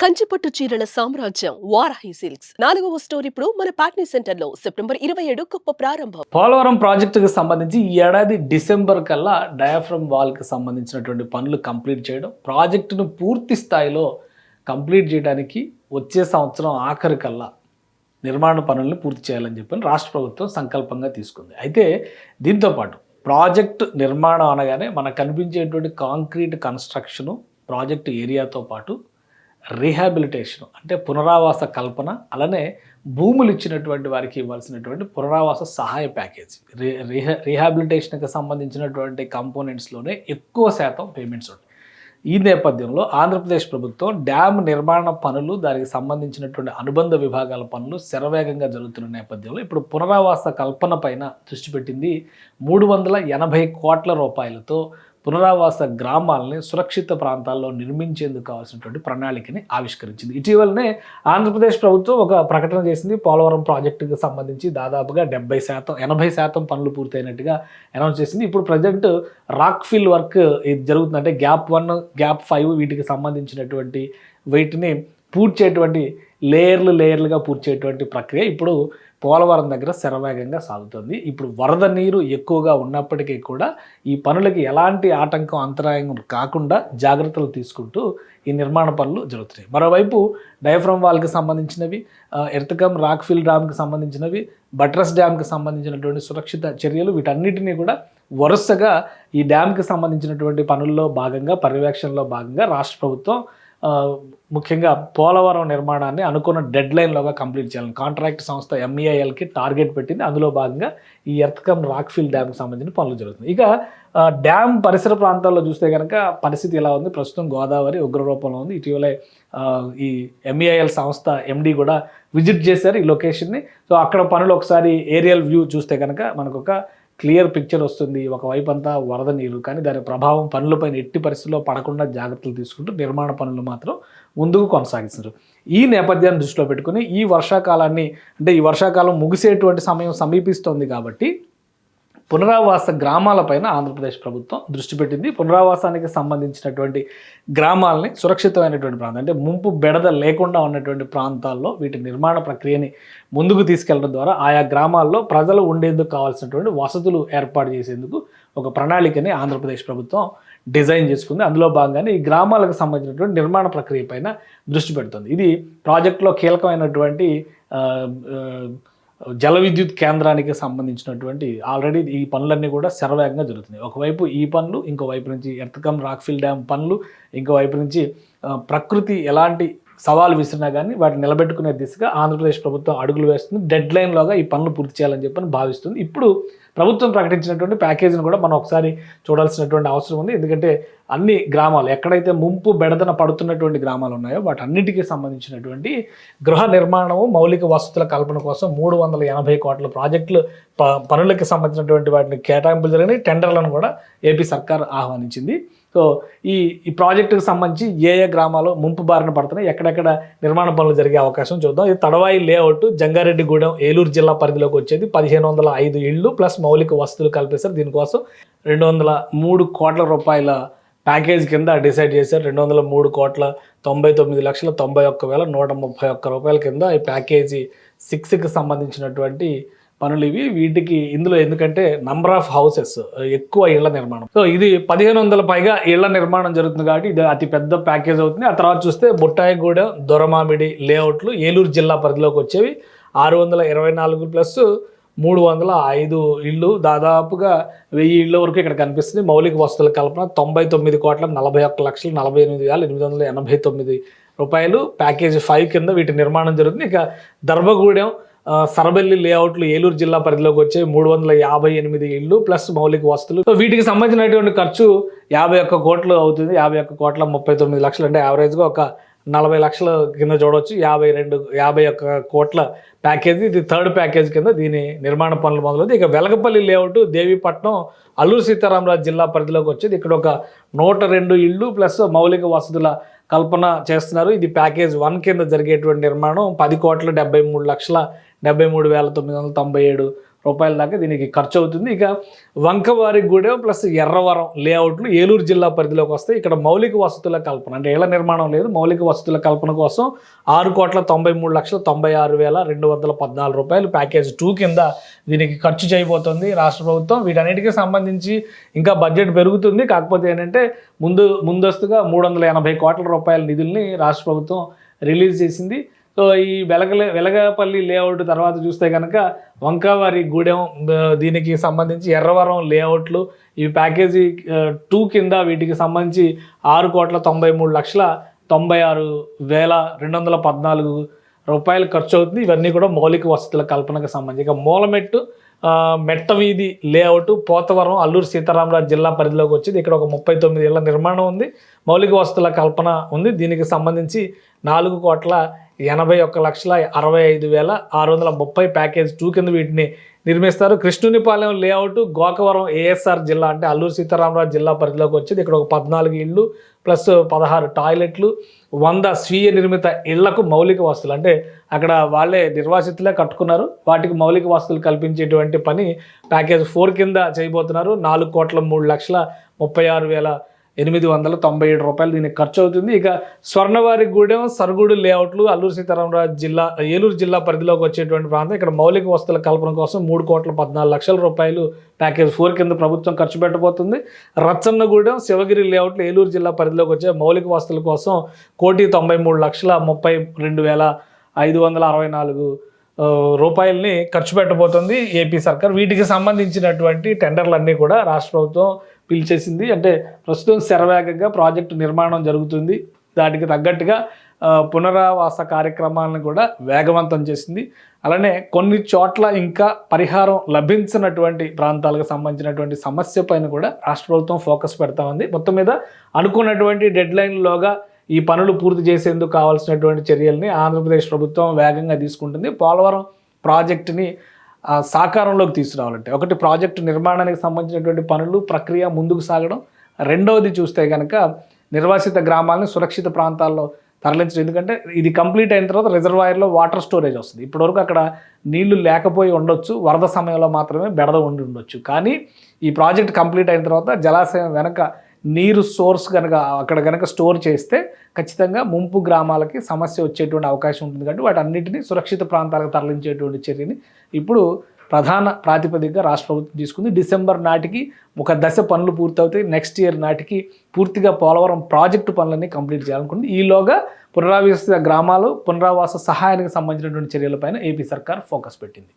కంచిపట్టు చీరల సామ్రాజ్యం వారాహి సిల్క్స్ 4వ స్టోర్ ఇప్పుడు మన పాట్నీ సెంటర్లో సెప్టెంబర్ 27 గొప్ప ప్రారంభం. పోలవరం ప్రాజెక్టుకు సంబంధించి ఈ ఏడాది డిసెంబర్ కల్లా డయాఫ్రమ్ వాల్కి సంబంధించినటువంటి పనులు కంప్లీట్ చేయడం, ప్రాజెక్టును పూర్తి స్థాయిలో కంప్లీట్ చేయడానికి వచ్చే సంవత్సరం ఆఖరి కల్లా నిర్మాణ పనులను పూర్తి చేయాలని చెప్పి రాష్ట్ర ప్రభుత్వం సంకల్పంగా తీసుకుంది. అయితే దీంతోపాటు ప్రాజెక్టు నిర్మాణం అనగానే మనకు కనిపించేటువంటి కాంక్రీట్ కన్స్ట్రక్షను, ప్రాజెక్టు ఏరియాతో పాటు రీహాబిలిటేషన్ అంటే పునరావాస కల్పన, అలానే భూములు ఇచ్చినటువంటి వారికి ఇవ్వాల్సినటువంటి పునరావాస సహాయ ప్యాకేజీ, రీహాబిలిటేషన్కి సంబంధించినటువంటి కంపోనెంట్స్లోనే ఎక్కువ శాతం పేమెంట్స్ ఉంటాయి. ఈ నేపథ్యంలో ఆంధ్రప్రదేశ్ ప్రభుత్వం డ్యామ్ నిర్మాణ పనులు, దానికి సంబంధించినటువంటి అనుబంధ విభాగాల పనులు శరవేగంగా జరుగుతున్న నేపథ్యంలో ఇప్పుడు పునరావాస కల్పన పైన దృష్టి పెట్టింది. 380 కోట్ల రూపాయలతో పునరావాస గ్రామాలని సురక్షిత ప్రాంతాల్లో నిర్మించేందుకు కావాల్సినటువంటి ప్రణాళికని ఆవిష్కరించింది. ఇటీవలనే ఆంధ్రప్రదేశ్ ప్రభుత్వం ఒక ప్రకటన చేసింది. పోలవరం ప్రాజెక్టుకు సంబంధించి దాదాపుగా 80% పనులు పూర్తయినట్టుగా అనౌన్స్ చేసింది. ఇప్పుడు ప్రజెంట్ రాక్ ఫిల్ వర్క్ ఇది జరుగుతుంది. అంటే గ్యాప్ 1, గ్యాప్ 5 వీటికి సంబంధించినటువంటి వీటిని పూర్తి చేయటువంటి లేయర్లుగా పూర్తి చేయటువంటి ప్రక్రియ ఇప్పుడు పోలవరం దగ్గర శరవేగంగా సాగుతుంది. ఇప్పుడు వరద నీరు ఎక్కువగా ఉన్నప్పటికీ కూడా ఈ పనులకి ఎలాంటి ఆటంకం, అంతరాయం కాకుండా జాగ్రత్తలు తీసుకుంటూ ఈ నిర్మాణ పనులు జరుగుతున్నాయి. మరోవైపు డయాఫ్రమ్ వాల్కి సంబంధించినవి, ఎర్తకమ్ రాక్ఫిల్ డ్యామ్కి సంబంధించినవి, బట్రస్ డ్యామ్కి సంబంధించినటువంటి సురక్షిత చర్యలు, వీటన్నిటినీ కూడా వరుసగా ఈ డ్యామ్కి సంబంధించినటువంటి పనుల్లో భాగంగా, పర్యవేక్షణలో భాగంగా రాష్ట్ర ప్రభుత్వం ముఖ్యంగా పోలవరం నిర్మాణాన్ని అనుకున్న డెడ్ లైన్లోగా కంప్లీట్ చేయాలని కాంట్రాక్ట్ సంస్థ MEILకి టార్గెట్ పెట్టింది. అందులో భాగంగా ఈ ఎర్తకమ్ రాక్ఫిల్ డ్యామ్కి సంబంధించిన పనులు జరుగుతుంది. ఇక డ్యామ్ పరిసర ప్రాంతాల్లో చూస్తే కనుక పరిస్థితి ఎలా ఉంది? ప్రస్తుతం గోదావరి ఉగ్రరూపంలో ఉంది. ఇటీవలే ఈ MEIL సంస్థ MD కూడా విజిట్ చేశారు ఈ లొకేషన్ని. సో అక్కడ పనులు ఒకసారి ఏరియల్ వ్యూ చూస్తే కనుక మనకు ఒక క్లియర్ పిక్చర్ వస్తుంది. ఒకవైపు అంతా వరద నీరు, కానీ దాని ప్రభావం పనులపైన ఎట్టి పరిస్థితుల్లో పడకుండా జాగ్రత్తలు తీసుకుంటూ నిర్మాణ పనులు మాత్రం ముందుకు కొనసాగిస్తారు. ఈ నేపథ్యాన్ని దృష్టిలో పెట్టుకుని ఈ వర్షాకాలాన్ని, అంటే ఈ వర్షాకాలం ముగిసేటువంటి సమయం సమీపిస్తోంది కాబట్టి పునరావాస గ్రామాలపైన ఆంధ్రప్రదేశ్ ప్రభుత్వం దృష్టి పెట్టింది. పునరావాసానికి సంబంధించినటువంటి గ్రామాలని సురక్షితమైనటువంటి ప్రాంతం, అంటే ముంపు బెడద లేకుండా ఉన్నటువంటి ప్రాంతాల్లో వీటి నిర్మాణ ప్రక్రియని ముందుకు తీసుకెళ్లడం ద్వారా ఆయా గ్రామాల్లో ప్రజలు ఉండేందుకు కావాల్సినటువంటి వసతులు ఏర్పాటు చేసేందుకు ఒక ప్రణాళికని ఆంధ్రప్రదేశ్ ప్రభుత్వం డిజైన్ చేసుకుంది. అందులో భాగంగానే ఈ గ్రామాలకు సంబంధించినటువంటి నిర్మాణ ప్రక్రియ పైన దృష్టి పెడుతుంది. ఇది ప్రాజెక్టులో కీలకమైనటువంటి జల విద్యుత్ కేంద్రానికి సంబంధించినటువంటి ఆల్రెడీ ఈ పనులన్నీ కూడా శరవేగంగా జరుగుతున్నాయి. ఒకవైపు ఈ పనులు, ఇంకోవైపు నుంచి ఎర్తకమ్ రాక్ఫిల్ డ్యామ్ పనులు, ఇంకోవైపు నుంచి ప్రకృతి ఎలాంటి సవాలు విసిరినా కానీ వాటిని నిలబెట్టుకునే దిశగా ఆంధ్రప్రదేశ్ ప్రభుత్వం అడుగులు వేస్తుంది. డెడ్ లైన్లోగా ఈ పనులు పూర్తి చేయాలని చెప్పని భావిస్తుంది. ఇప్పుడు ప్రభుత్వం ప్రకటించినటువంటి ప్యాకేజీని కూడా మనం ఒకసారి చూడాల్సినటువంటి అవసరం ఉంది. ఎందుకంటే అన్ని గ్రామాలు, ఎక్కడైతే ముంపు బెడదన పడుతున్నటువంటి గ్రామాలు ఉన్నాయో వాటన్నిటికీ సంబంధించినటువంటి గృహ నిర్మాణము, మౌలిక వసతుల కల్పన కోసం 380 కోట్ల ప్రాజెక్టులు పనులకి సంబంధించినటువంటి వాటిని కేటాయింపులు జరిగినాయి. టెండర్లను కూడా ఏపీ సర్కార్ ఆహ్వానించింది. సో ఈ ప్రాజెక్టుకు సంబంధించి ఏ గ్రామాలు ముంపు బారిన పడుతున్నాయి, ఎక్కడెక్కడ నిర్మాణ పనులు జరిగే అవకాశం చూద్దాం. ఇది తడవాయి లేఅవుట్, జంగారెడ్డిగూడెం, ఏలూరు జిల్లా పరిధిలోకి వచ్చేది. 1505 ఇళ్ళు ప్లస్ మౌలిక వసతులు కల్పిస్తారు. దీనికోసం 203 కోట్ల రూపాయల ప్యాకేజ్ కింద డిసైడ్ చేశారు. 203 కోట్ల 99,91,131 రూపాయల కింద ఈ ప్యాకేజీ 6కి సంబంధించినటువంటి పనులు ఇవి. వీటికి ఇందులో ఎందుకంటే నంబర్ ఆఫ్ హౌసెస్, ఎక్కువ ఇళ్ల నిర్మాణం, సో ఇది 1500 పైగా ఇళ్ల నిర్మాణం జరుగుతుంది కాబట్టి ఇది అతి పెద్ద ప్యాకేజ్ అవుతుంది. ఆ తర్వాత చూస్తే బుట్టాయిగూడెం, దొరమామిడి లేఅవుట్లు ఏలూరు జిల్లా పరిధిలోకి వచ్చేవి. 624 ప్లస్ 305 ఇళ్ళు, దాదాపుగా 1000 ఇళ్ళ వరకు ఇక్కడ కనిపిస్తుంది. మౌలిక వసతుల కల్పన 99,41,41,48,889 రూపాయలు ప్యాకేజీ 5 కింద వీటి నిర్మాణం జరుగుతుంది. ఇక దర్భగూడెం, సరబెల్లి లేఅవుట్లు ఏలూరు జిల్లా పరిధిలోకి వచ్చే 358 ఇళ్ళు ప్లస్ మౌలిక వసతులు. సో వీటికి సంబంధించినటువంటి ఖర్చు 51 కోట్లు అవుతుంది. 51,39 లక్షలు, అంటే యావరేజ్గా ఒక 40 లక్షల కింద చూడవచ్చు. 51 కోట్ల ప్యాకేజీ, ఇది థర్డ్ ప్యాకేజ్ కింద దీని నిర్మాణ పనులు మొదలవుతుంది. ఇక వెలగపల్లి లేఅవుట్, దేవీపట్నం, అల్లూరు సీతారామరాజు జిల్లా పరిధిలోకి వచ్చేది. ఇక్కడ ఒక 102 ఇళ్ళు ప్లస్ మౌలిక వసతుల కల్పన చేస్తున్నారు. ఇది ప్యాకేజ్ 1 కింద జరిగేటువంటి నిర్మాణం. 10,73,73,997 రూపాయల దాకా దీనికి ఖర్చు అవుతుంది. ఇక వంకవారిగూడెం ప్లస్ ఎర్రవరం లేఅవుట్లు ఏలూరు జిల్లా పరిధిలోకి వస్తాయి. ఇక్కడ మౌలిక వసతుల కల్పన అంటే ఇళ్ల నిర్మాణం లేదు, మౌలిక వసతుల కల్పన కోసం 6,93,96,214 రూపాయలు ప్యాకేజ్ 2 కింద దీనికి ఖర్చు చేయబోతుంది రాష్ట్ర ప్రభుత్వం. వీటన్నిటికీ సంబంధించి ఇంకా బడ్జెట్ పెరుగుతుంది. కాకపోతే ఏంటంటే ముందస్తుగా 380 కోట్ల రూపాయల నిధుల్ని రాష్ట్ర ప్రభుత్వం రిలీజ్ చేసింది. సో ఈ వెలగపల్లి లేఅవుట్ తర్వాత చూస్తే కనుక వంకవారిగూడెం దీనికి సంబంధించి ఎర్రవరం లేఅవుట్లు ఈ ప్యాకేజీ 2 కింద వీటికి సంబంధించి 6,93,96,214 రూపాయలు ఖర్చు అవుతుంది. ఇవన్నీ కూడా మౌలిక వసతుల కల్పనకు సంబంధించి. ఇక మూలమెట్టు మెట్ట వీధి లేఅవుట్ పోతవరం అల్లూరు సీతారామరాజు జిల్లా పరిధిలోకి వచ్చింది. ఇక్కడ ఒక 39 ఇళ్ల నిర్మాణం ఉంది, మౌలిక వసతుల కల్పన ఉంది. దీనికి సంబంధించి 4,81,65,630 ప్యాకేజ్ 2 కింద వీటిని నిర్మిస్తారు. కృష్ణునిపాలెం లేఅవుట్ గోకవరం ఏఎస్ఆర్ జిల్లా అంటే అల్లూరు సీతారామరాజు జిల్లా పరిధిలోకి వచ్చింది. ఇక్కడ ఒక 14 ఇళ్ళు ప్లస్ 16 టాయిలెట్లు, 100 స్వీయ నిర్మిత ఇళ్లకు మౌలిక వసతులు అంటే అక్కడ వాళ్ళే నిర్వాసితులే కట్టుకున్నారు, వాటికి మౌలిక వసతులు కల్పించేటువంటి పని ప్యాకేజ్ 4 కింద చేయబోతున్నారు. 4,03,36,897 రూపాయలు దీనికి ఖర్చు అవుతుంది. ఇక స్వర్ణవారిగూడెం సరుగుడు లేఅవుట్లు అల్లూరు సీతారామరాజు జిల్లా ఏలూరు జిల్లా పరిధిలోకి వచ్చేటువంటి ప్రాంతం. ఇక్కడ మౌలిక వసతుల కల్పన కోసం 3,14,00,000 రూపాయలు ప్యాకేజ్ 4 కింద ప్రభుత్వం ఖర్చు పెట్టబోతుంది. రచ్చన్నగూడెం శివగిరి లేఅవుట్లు ఏలూరు జిల్లా పరిధిలోకి వచ్చే మౌలిక వసతుల కోసం 1,93,32,564 రూపాయలని ఖర్చు పెట్టబోతుంది ఏపీ సర్కార్. వీటికి సంబంధించినటువంటి టెండర్లన్నీ కూడా రాష్ట్ర ప్రభుత్వం పిలిచేసింది. అంటే ప్రస్తుతం శరవేగంగా ప్రాజెక్టు నిర్మాణం జరుగుతుంది. దానికి తగ్గట్టుగా పునరావాస కార్యక్రమాలను కూడా వేగవంతం చేసింది. అలానే కొన్ని చోట్ల ఇంకా పరిహారం లభించినటువంటి ప్రాంతాలకు సంబంధించినటువంటి సమస్య పైన కూడా రాష్ట్ర ప్రభుత్వం ఫోకస్ పెడతా ఉంది. మొత్తం మీద అనుకున్నటువంటి డెడ్లైన్లోగా ఈ పనులు పూర్తి చేసేందుకు కావాల్సినటువంటి చర్యల్ని ఆంధ్రప్రదేశ్ ప్రభుత్వం వేగంగా తీసుకుంటుంది. పోలవరం ప్రాజెక్టుని సాకారంలోకి తీసుకురావాలంటే ఒకటి ప్రాజెక్టు నిర్మాణానికి సంబంధించినటువంటి పనులు ప్రక్రియ ముందుకు సాగడం, రెండవది చూస్తే కనుక నిర్వాసిత గ్రామాలను సురక్షిత ప్రాంతాల్లో తరలించడం. ఎందుకంటే ఇది కంప్లీట్ అయిన తర్వాత రిజర్వాయర్లో వాటర్ స్టోరేజ్ వస్తుంది. ఇప్పటివరకు అక్కడ నీళ్లు లేకపోయి ఉండొచ్చు, వరద సమయంలో మాత్రమే బెడద ఉండి ఉండొచ్చు. కానీ ఈ ప్రాజెక్ట్ కంప్లీట్ అయిన తర్వాత జలాశయం వెనక నీరు సోర్స్ కనుక అక్కడ కనుక స్టోర్ చేస్తే ఖచ్చితంగా ముంపు గ్రామాలకి సమస్య వచ్చేటువంటి అవకాశం ఉంటుంది. కాబట్టి వాటన్నిటిని సురక్షిత ప్రాంతాలకు తరలించేటువంటి చర్యని ఇప్పుడు ప్రధాన ప్రాతిపదికగా రాష్ట్ర ప్రభుత్వం తీసుకుంది. డిసెంబర్ నాటికి ఒక దశ పనులు పూర్తవుతాయి. నెక్స్ట్ ఇయర్ నాటికి పూర్తిగా పోలవరం ప్రాజెక్టు పనులన్నీ కంప్లీట్ చేయాలనుకుంది. ఈలోగా పునరావాస గ్రామాలు పునరావాస సహాయానికి సంబంధించినటువంటి చర్యలపైన ఏపీ సర్కార్ ఫోకస్ పెట్టింది.